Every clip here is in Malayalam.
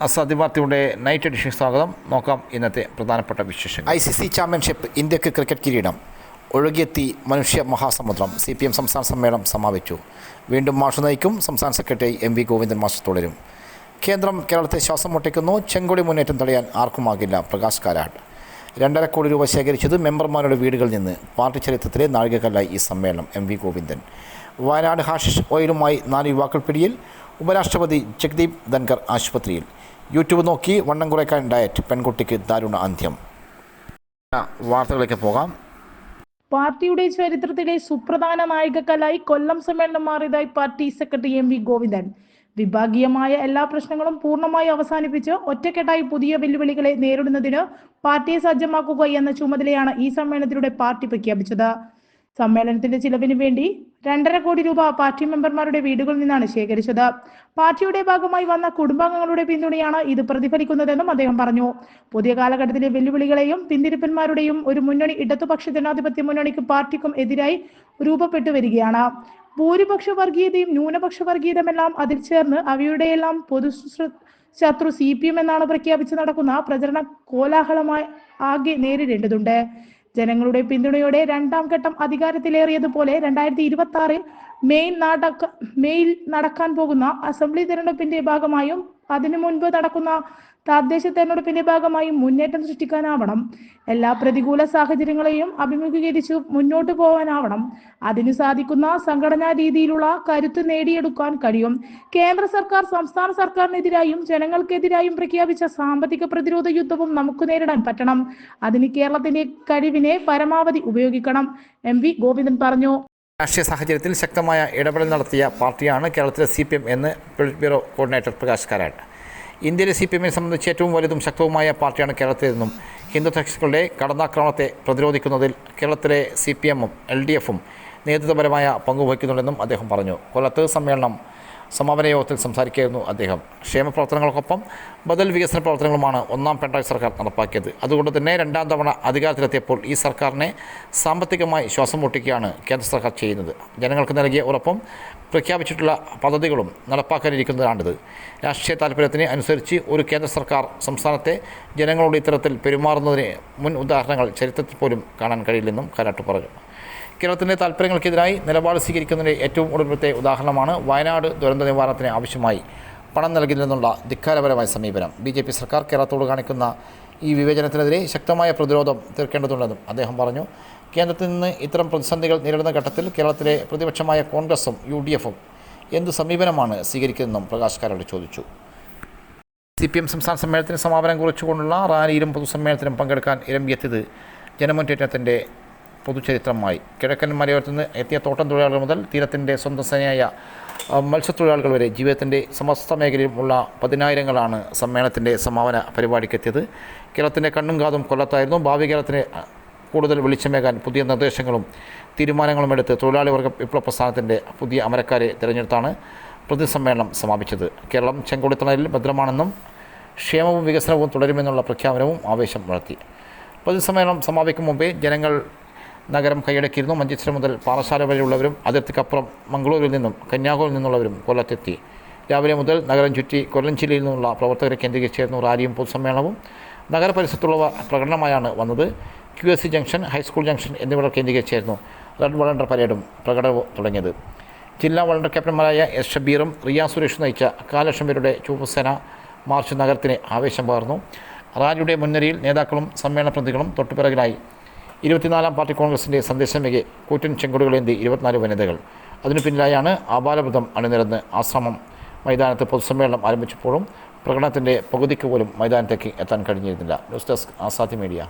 അസാധ്യ വാർത്തയുടെ നൈറ്റ് എഡിഷൻ സ്വാഗതം. നോക്കാം ഇന്നത്തെ പ്രധാനപ്പെട്ട വിശേഷങ്ങൾ. ICC ചാമ്പ്യൻഷിപ്പ് ഇന്ത്യക്ക് ക്രിക്കറ്റ് കിരീടം. ഒഴുകിയെത്തി മനുഷ്യ മഹാസമുദ്രം. CPM സംസ്ഥാന സമ്മേളനം സമാപിച്ചു. വീണ്ടും മാഷ് നയിക്കും. സംസ്ഥാന സെക്രട്ടറി MV ഗോവിന്ദൻ മാഷ് തുടരും. കേന്ദ്രം കേരളത്തെ ശ്വാസം മുട്ടിക്കുന്നു. ചെങ്കൊടി മുന്നേറ്റം തടയാൻ ആർക്കുമാകില്ല. പ്രകാശ് കാരാട്ട്. 2.5 കോടി രൂപ ശേഖരിച്ചത് മെമ്പർമാരുടെ വീടുകളിൽ നിന്ന്. പാർട്ടി ചരിത്രത്തിലെ നാഴികക്കല്ലായി ഈ സമ്മേളനം. MV ഗോവിന്ദൻ. വയനാട് ഹാഷിഷ് ഓയിലുമായി 4 യുവാക്കൾ പിടിയിൽ. ഉപരാഷ്ട്രപതി ജഗ്ദീപ് ധൻകർ ആശുപത്രിയിൽ. യൂട്യൂബ് നോക്കി വണ്ണം കുറയ്ക്കാൻ ഡയറ്റ്. പെൺകുട്ടിക്ക് ദാരുണ അന്ത്യം. വാർത്തകളിലേക്ക് പോകാം. പാർട്ടിയുടെ ചരിത്രത്തിലെ സുപ്രധാന നാഴികക്കല്ലായി കൊല്ലം സമ്മേളനം മാറിയതായി പാർട്ടി സെക്രട്ടറി MV ഗോവിന്ദൻ. വിഭാഗീയമായ എല്ലാ പ്രശ്നങ്ങളും പൂർണ്ണമായി അവസാനിപ്പിച്ച് ഒറ്റക്കെട്ടായി പുതിയ വെല്ലുവിളികളെ നേരിടുന്നതിന് പാർട്ടിയെ സജ്ജമാക്കുക എന്ന ചുമതലയാണ് ഈ സമ്മേളനത്തിലൂടെ പാർട്ടി പ്രഖ്യാപിച്ചത്. സമ്മേളനത്തിന്റെ ചിലവിന് വേണ്ടി 2.5 കോടി രൂപ പാർട്ടി മെമ്പർമാരുടെ വീടുകളിൽ നിന്നാണ് ശേഖരിച്ചത്. പാർട്ടിയുടെ ഭാഗമായി വന്ന കുടുംബാംഗങ്ങളുടെ പിന്തുണയാണ് ഇത് പ്രതിഫലിക്കുന്നതെന്നും അദ്ദേഹം പറഞ്ഞു. പുതിയ കാലഘട്ടത്തിലെ വെല്ലുവിളികളെയും പിന്തിരിപ്പന്മാരുടെയും ഒരു മുന്നണി ഇടതുപക്ഷ ജനാധിപത്യ മുന്നണിക്ക് പാർട്ടിക്കും എതിരായി രൂപപ്പെട്ടു വരികയാണ്. ഭൂരിപക്ഷ വർഗീയതയും ന്യൂനപക്ഷ വർഗീയതയുമെല്ലാം അതിൽ ചേർന്ന് അവയുടെയെല്ലാം പൊതു ശത്രു CPM എന്നാണ് പ്രഖ്യാപിച്ച് നടക്കുന്ന പ്രചരണ കോലാഹലമായി ആകെ നേരിടേണ്ടതുണ്ട്. ജനങ്ങളുടെ പിന്തുണയോടെ 2ാം ഘട്ടം അധികാരത്തിലേറിയതുപോലെ 2026 മെയിൽ നടക്കാൻ പോകുന്ന അസംബ്ലി തെരഞ്ഞെടുപ്പിന്റെ ഭാഗമായും അതിനു മുൻപ് നടക്കുന്ന തദ്ദേശ തെരഞ്ഞെടുപ്പിന്റെ ഭാഗമായും മുന്നേറ്റം സൃഷ്ടിക്കാനാവണം. എല്ലാ പ്രതികൂല സാഹചര്യങ്ങളെയും അഭിമുഖീകരിച്ചു മുന്നോട്ട് പോകാനാവണം. അതിനു സാധിക്കുന്ന സംഘടനാ രീതിയിലുള്ള കരുത്ത് നേടിയെടുക്കാൻ കഴിയും. കേന്ദ്ര സർക്കാർ സംസ്ഥാന സർക്കാരിനെതിരായും ജനങ്ങൾക്കെതിരായും പ്രഖ്യാപിച്ച സാമ്പത്തിക പ്രതിരോധ യുദ്ധവും നമുക്ക് നേരിടാൻ പറ്റണം. അതിന് കേരളത്തിന്റെ കഴിവിനെ പരമാവധി ഉപയോഗിക്കണം. MV ഗോവിന്ദൻ പറഞ്ഞു. രാഷ്ട്രീയ സാഹചര്യത്തിൽ ശക്തമായ ഇടപെടൽ നടത്തിയ പാർട്ടിയാണ് കേരളത്തിലെ CPM എന്ന് polit bureau coordinator Prakash Karat. ഇന്ത്യയിലെ CPMനെ സംബന്ധിച്ച് ഏറ്റവും വലുതും ശക്തവുമായ പാർട്ടിയാണ് കേരളത്തിലെന്നും ഹിന്ദുത്വങ്ങളുടെ കടന്നാക്രമണത്തെ പ്രതിരോധിക്കുന്നതിൽ കേരളത്തിലെ CPMഉം LDFും നേതൃത്വപരമായ പങ്കുവഹിക്കുന്നുണ്ടെന്നും അദ്ദേഹം പറഞ്ഞു. കൊല്ലത്ത് സമ്മേളനം സമാപന യോഗത്തിൽ സംസാരിക്കുകയായിരുന്നു അദ്ദേഹം. ക്ഷേമ പ്രവർത്തനങ്ങൾക്കൊപ്പം ബദൽ വികസന പ്രവർത്തനങ്ങളുമാണ് 1ാം പിണറായി സർക്കാർ നടപ്പാക്കിയത്. അതുകൊണ്ട് തന്നെ 2ാം തവണ അധികാരത്തിലെത്തിയപ്പോൾ ഈ സർക്കാരിനെ സാമ്പത്തികമായി ശ്വാസം മുട്ടിക്കുകയാണ് കേന്ദ്ര സർക്കാർ ചെയ്യുന്നത്. ജനങ്ങൾക്ക് നൽകിയ ഉറപ്പും പ്രഖ്യാപിച്ചിട്ടുള്ള പദ്ധതികളും നടപ്പാക്കാനിരിക്കുന്നതാണിത്. രാഷ്ട്രീയ താൽപ്പര്യത്തിന് അനുസരിച്ച് ഒരു കേന്ദ്ര സർക്കാർ സംസ്ഥാനത്തെ ജനങ്ങളോട് ഇത്തരത്തിൽ പെരുമാറുന്നതിന് മുൻ ഉദാഹരണങ്ങൾ ചരിത്രത്തിൽ പോലും കാണാൻ കഴിയില്ലെന്നും കാരാട്ട് പറഞ്ഞു. കേരളത്തിൻ്റെ താൽപ്പര്യങ്ങൾക്കെതിരായി നിലപാട് സ്വീകരിക്കുന്നതിൻ്റെ ഏറ്റവും ഒടുവിലത്തെ ഉദാഹരണമാണ് വയനാട് ദുരന്ത നിവാരണത്തിന് ആവശ്യമായി പണം നൽകില്ലെന്നുള്ള ധിക്കാരപരമായ സമീപനം. BJP സർക്കാർ കേരളത്തോട് കാണിക്കുന്ന ഈ വിവേചനത്തിനെതിരെ ശക്തമായ പ്രതിരോധം തീർക്കേണ്ടതുണ്ടെന്നും അദ്ദേഹം പറഞ്ഞു. കേന്ദ്രത്തിൽ നിന്ന് ഇത്തരം പ്രതിസന്ധികൾ നേരിടുന്ന ഘട്ടത്തിൽ കേരളത്തിലെ പ്രതിപക്ഷമായ കോൺഗ്രസും UDFും എന്ത് സമീപനമാണ് സ്വീകരിക്കുന്നതെന്നും പ്രകാശ് കാരാട്ട് ചോദിച്ചു. CPM സംസ്ഥാന സമ്മേളനത്തിന് സമാപനം കുറിച്ചുകൊണ്ടുള്ള റാലിയിലും പൊതുസമ്മേളനത്തിലും പങ്കെടുക്കാൻ ഇരമ്പിയെത്തിയത് ജനമുന്നേറ്റത്തിൻ്റെ പൊതുചരിത്രമായി. കിഴക്കൻ മലയോരത്തു നിന്ന് എത്തിയ തോട്ടം തൊഴിലാളികൾ മുതൽ തീരത്തിൻ്റെ സ്വന്തം സേനയായ മത്സ്യത്തൊഴിലാളികൾ വരെ ജീവിതത്തിൻ്റെ സമസ്ത മേഖലയിലുമുള്ള പതിനായിരങ്ങളാണ് സമ്മേളനത്തിൻ്റെ സമാപന പരിപാടിക്കെത്തിയത്. കേരളത്തിൻ്റെ കണ്ണും കാതും കൊല്ലത്തായിരുന്നു. ഭാവി കേരളത്തിന് കൂടുതൽ വെളിച്ചമേകാൻ പുതിയ നിർദ്ദേശങ്ങളും തീരുമാനങ്ങളും എടുത്ത് തൊഴിലാളി വർഗ വിപ്ലവ പ്രസ്ഥാനത്തിൻ്റെ പുതിയ അമരക്കാരെ തിരഞ്ഞെടുത്താണ് പ്രതിസമ്മേളനം സമാപിച്ചത്. കേരളം ചെങ്കൊടിത്തണലിൽ ഭദ്രമാണെന്നും ക്ഷേമവും വികസനവും തുടരുമെന്നുള്ള പ്രഖ്യാപനവും ആവേശം വളർത്തി. പ്രതിസമ്മേളനം സമാപിക്കും മുമ്പേ ജനങ്ങൾ നഗരം കൈയടക്കിയിരുന്നു. മഞ്ചേശ്വരം മുതൽ പാറശാല വരെയുള്ളവരും അതിർത്തിക്കപ്പുറം മംഗളൂരിൽ നിന്നും കന്യാകുമാരിയിൽ നിന്നുള്ളവരും കൊല്ലത്തെത്തി. രാവിലെ മുതൽ നഗരം ചുറ്റി കൊല്ലം ജില്ലയിൽ നിന്നുള്ള പ്രവർത്തകരെ കേന്ദ്രീകരിച്ചായിരുന്നു റാലിയും പൊതുസമ്മേളനവും. നഗരപരിസരത്തുള്ളവ പ്രകടനമായാണ് വന്നത്. QSC ജംഗ്ഷൻ, ഹൈസ്കൂൾ ജംഗ്ഷൻ എന്നിവ കേന്ദ്രീകരിച്ചായിരുന്നു റെഡ് വളണ്ടർ പരേഡും പ്രകടനവും തുടങ്ങിയത്. ജില്ലാ വളണ്ടർ ക്യാപ്റ്റന്മാരായ S ഷബീറും റിയ സുരേഷും നയിച്ച 4 ലക്ഷം പേരുടെ ചുവപ്പുസേന മാർച്ച് നഗരത്തിന് ആവേശം പകർന്നു. റാലിയുടെ മുൻനിരയിൽ നേതാക്കളും സമ്മേളന പ്രതിനിധികളും തൊട്ടുപിറകിലായി 24ാം പാർട്ടി കോൺഗ്രസിൻ്റെ സന്ദേശമേകെ കൂറ്റൻ ചെങ്കൊടികളേന്തി 24 വനിതകൾ. അതിനു പിന്നിലായാണ് ആബാലവൃതം അണിനിരന്ന് ആശ്രമം മൈതാനത്ത് പൊതുസമ്മേളനം ആരംഭിച്ചപ്പോഴും പ്രകടനത്തിൻ്റെ പകുതിക്ക് പോലും മൈതാനത്തേക്ക് എത്താൻ കഴിഞ്ഞിരുന്നില്ല. News desk Azadi media.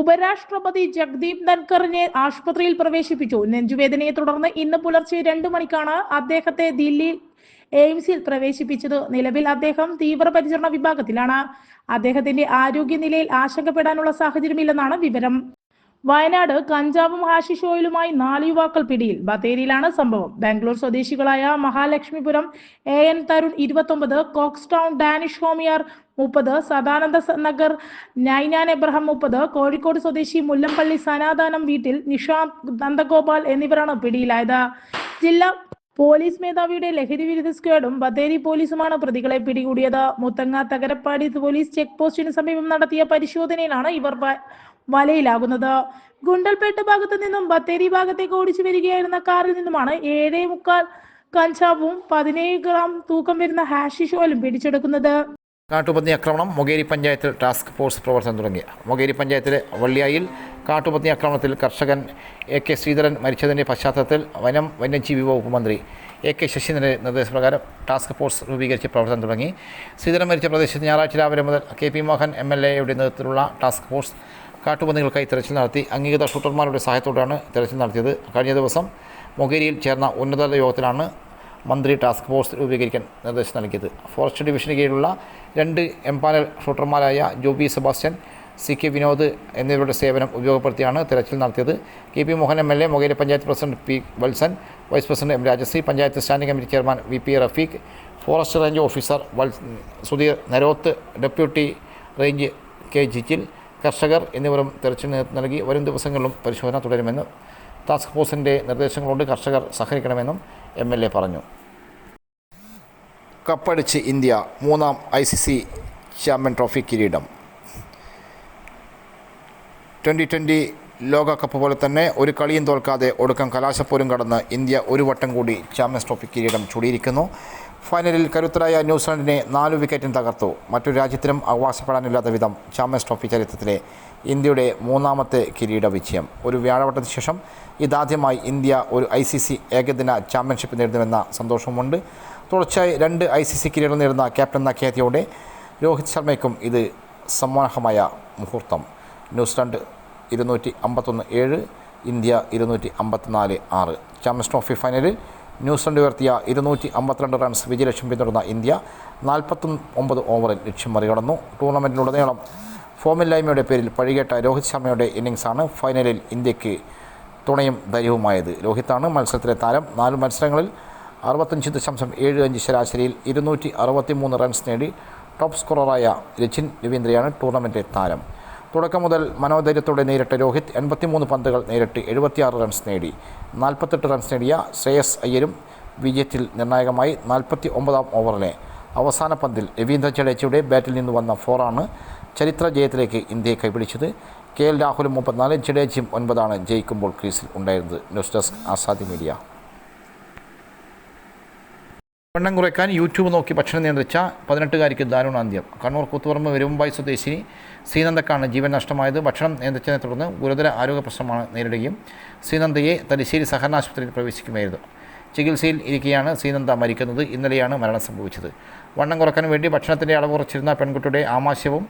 ഉപരാഷ്ട്രപതി ജഗ്ദീപ് ധൻഖറിനെ ആശുപത്രിയിൽ പ്രവേശിപ്പിച്ചു. നെഞ്ചുവേദനയെ തുടർന്ന് ഇന്ന് പുലർച്ചെ 2 മണിക്കാണ് അദ്ദേഹത്തെ ദില്ലി എയിംസിൽ പ്രവേശിപ്പിച്ചത്. നിലവിൽ അദ്ദേഹം തീവ്രപരിചരണ വിഭാഗത്തിലാണ്. അദ്ദേഹത്തിന്റെ ആരോഗ്യനിലയിൽ ആശങ്കപ്പെടാനുള്ള സാഹചര്യമില്ലെന്നാണ് വിവരം. വയനാട് കഞ്ചാവും ഹാഷിഷ് ഓയിലുമായി 4 യുവാക്കൾ പിടിയിൽ. ബത്തേരിയിലാണ് സംഭവം. ബാംഗ്ലൂർ സ്വദേശികളായ മഹാലക്ഷ്മിപുരം AN തരുൺ 29, കോക്സ് ടൗൺ ഡാനിഷ് ഹോമിയാർ 30, സദാനന്ദ നഗർ നൈനാൻ എബ്രഹാം 30, കോഴിക്കോട് സ്വദേശി മുല്ലപ്പള്ളി സനാതനം വീട്ടിൽ നിഷാന്ത് നന്ദഗോപാൽ എന്നിവരാണ് പിടിയിലായത്. ജില്ലാ പോലീസ് മേധാവിയുടെ ലഹരി വിരുദ്ധ സ്ക്വാഡും ബത്തേരി പോലീസുമാണ് പ്രതികളെ പിടികൂടിയത്. മുത്തങ്ങ തകരപ്പാടി പോലീസ് ചെക്ക് പോസ്റ്റിന് സമീപം നടത്തിയ പരിശോധനയിലാണ് ഇവർ വലയിലാകുന്നത്. ഗുണ്ടൽപേട്ട് ഭാഗത്തു നിന്നും ബത്തേരി ഭാഗത്തേക്ക് ഓടിച്ചു വരികയായിരുന്ന കാറിൽ നിന്നുമാണ് 7.25 കഞ്ചാവും 17 ഗ്രാം തൂക്കം വരുന്ന ഹാഷിഷ് ഓയിലും പിടിച്ചെടുക്കുന്നത്. കാട്ടുപന്നി ആക്രമണം. മൊകേരി പഞ്ചായത്തിൽ ടാസ്ക് ഫോഴ്സ് പ്രവർത്തനം തുടങ്ങി. മൊകേരി പഞ്ചായത്തിലെ വള്ളിയായിൽ കാട്ടുപന്നി ആക്രമണത്തിൽ കർഷകൻ AK ശ്രീധരൻ മരിച്ചതിൻ്റെ പശ്ചാത്തലത്തിൽ വന്യജീവി വകുപ്പ് മന്ത്രി AK ശശീന്ദ്രൻ്റെ നിർദ്ദേശപ്രകാരം ടാസ്ക് ഫോഴ്സ് രൂപീകരിച്ച് പ്രവർത്തനം തുടങ്ങി. ശ്രീധരൻ മരിച്ച പ്രദേശത്ത് ഞായറാഴ്ച രാവിലെ മുതൽ KP മോഹൻ MLAയുടെ നേതൃത്വത്തിലുള്ള ടാസ്ക് ഫോഴ്സ് കാട്ടുപന്നികൾക്കായി തെരച്ചിൽ നടത്തി. അംഗീകൃത ഷൂട്ടർമാരുടെ സഹായത്തോടെയാണ് തെരച്ചിൽ നടത്തിയത്. കഴിഞ്ഞ ദിവസം മൊകേരിയിൽ ചേർന്ന ഉന്നതതല യോഗത്തിലാണ് മന്ത്രി ടാസ്ക് ഫോഴ്സ് രൂപീകരിക്കാൻ നിർദ്ദേശം നൽകിയത്. ഫോറസ്റ്റ് ഡിവിഷന് കീഴിലുള്ള 2 എംപാനൽ ഷൂട്ടർമാരായ ജോബി സെബാസ്റ്റ്യൻ, CK വിനോദ് എന്നിവരുടെ സേവനം ഉപയോഗപ്പെടുത്തിയാണ് തെരച്ചിൽ നടത്തിയത്. KP Mohan MLA, Mokeri panchayat president P Valsan, vice president M Rajashree, panchayat standing committee chairman VP Rafeeq, forest range officer Sudheer Naroth, deputy range K Jijil, കർഷകർ എന്നിവരും തെരച്ചിൽ നേതൃത്വം നൽകി. വരും ദിവസങ്ങളിലും പരിശോധന തുടരുമെന്നും ടാസ്ക് ഫോഴ്സിൻ്റെ നിർദ്ദേശങ്ങളോട് കർഷകർ സഹകരിക്കണമെന്നും MLA പറഞ്ഞു. കപ്പടിച്ച് ഇന്ത്യ 3ാം ICC ചാമ്പ്യൻ ട്രോഫി കിരീടം. 2020 ലോകകപ്പ് പോലെ തന്നെ ഒരു കളിയും തോൽക്കാതെ ഒടുക്കം കലാശപ്പോരും കടന്ന് ഇന്ത്യ ഒരു വട്ടം കൂടി ചാമ്പ്യൻസ് ട്രോഫി കിരീടം ചൂടിയിരിക്കുന്നു. ഫൈനലിൽ കരുത്തരായ ന്യൂസിലൻഡിനെ 4 വിക്കറ്റിന് തകർത്തു. മറ്റൊരു രാജ്യത്തിനും അവകാശപ്പെടാനില്ലാത്ത വിധം ചാമ്പ്യൻസ് ട്രോഫി ചരിത്രത്തിലെ ഇന്ത്യയുടെ 3ാമത്തെ കിരീട വിജയം. ഒരു വ്യാഴവട്ടത്തിന് ശേഷം ഇതാദ്യമായി ഇന്ത്യ ഒരു ICC ഏകദിന ചാമ്പ്യൻഷിപ്പ് നേടുന്നുവെന്ന സന്തോഷമുണ്ട്. തുടർച്ചയായി 2 ICC കിരീടം നേടുന്ന ക്യാപ്റ്റൻ എന്ന ഖ്യാതിയോടെ രോഹിത് ശർമ്മയ്ക്കും ഇത് സമ്മാനഹമായ മുഹൂർത്തം. New Zealand 251-7, India 254-6. ചാമ്പ്യൻസ് ട്രോഫി ഫൈനലിൽ ന്യൂസിലൻഡ് ഉയർത്തിയ 252 റൺസ് വിജയലക്ഷ്യം പിന്തുടർന്ന ഇന്ത്യ 49 ഓവറിൽ ലക്ഷ്യം മറികടന്നു. ടൂർണമെൻറ്റിലുടനീളം ഫോമില്ലായ്മയുടെ പേരിൽ പഴികേട്ട രോഹിത് ശർമ്മയുടെ ഇന്നിങ്സാണ് ഫൈനലിൽ ഇന്ത്യക്ക് തുണയും ധൈര്യവുമായത്. രോഹിത്താണ് മത്സരത്തിലെ താരം. 4 മത്സരങ്ങളിൽ 65.75 ശരാശരിയിൽ 263 റൺസ് നേടി ടോപ്പ് സ്കോററായ രച്ചിൻ രവീന്ദ്രയാണ് ടൂർണമെൻറ്റിലെ താരം. തുടക്കം മുതൽ മനോധൈര്യത്തോടെ നേരിട്ട രോഹിത് 83 പന്തുകൾ നേരിട്ട് 76 റൺസ് നേടി. 48 റൺസ് നേടിയ ശ്രേയസ് അയ്യരും വിജയത്തിൽ നിർണായകമായി. 49ാം ഓവറിലെ അവസാന പന്തിൽ രവീന്ദ്ര ജഡേജയുടെ ബാറ്റിൽ നിന്ന് വന്ന 4 ചരിത്ര ജയത്തിലേക്ക് ഇന്ത്യയെ കൈപിടിച്ചത്. KL രാഹുലും 34, ജഡേജയും 9 ജയിക്കുമ്പോൾ ക്രീസിൽ ഉണ്ടായിരുന്നത്. News desk Azadi media. വണ്ണം കുറയ്ക്കാൻ യൂട്യൂബ് നോക്കി ഭക്ഷണം നിയന്ത്രിച്ച 18-കാരിക്ക് ദാരുണാന്ത്യം. കണ്ണൂർ കൂത്തുപറമ്പ് വെരുമ്പായി സ്വദേശിനി ശ്രീനന്ദക്കാണ് ജീവൻ നഷ്ടമായത്. ഭക്ഷണം നിയന്ത്രിച്ചതിനെ തുടർന്ന് ഗുരുതര ആരോഗ്യ പ്രശ്നമാണ് നേരിടുകയും ശ്രീനന്ദയെ തലശ്ശേരി സഹകരണ ആശുപത്രിയിൽ പ്രവേശിക്കുമായിരുന്നു. ചികിത്സയിൽ ഇരിക്കെയാണ് ശ്രീനന്ദ മരിക്കുന്നത്. ഇന്നലെയാണ് മരണം സംഭവിച്ചത്. വണ്ണം കുറയ്ക്കാൻ വേണ്ടി ഭക്ഷണത്തിൻ്റെ അളവ് കുറച്ചിരുന്ന പെൺകുട്ടിയുടെ ആമാശയവും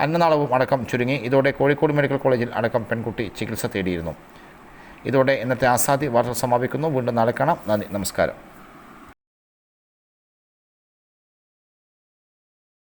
അന്നനാളവും അടക്കം ചുരുങ്ങി. ഇതോടെ കോഴിക്കോട് മെഡിക്കൽ കോളേജിൽ അടക്കം പെൺകുട്ടി ചികിത്സ തേടിയിരുന്നു. ഇതോടെ ഇന്നത്തെ ആസാദി വാർത്ത സമാപിക്കുന്നു. വീണ്ടും നാളെ കാണാം. നന്ദി, നമസ്കാരം.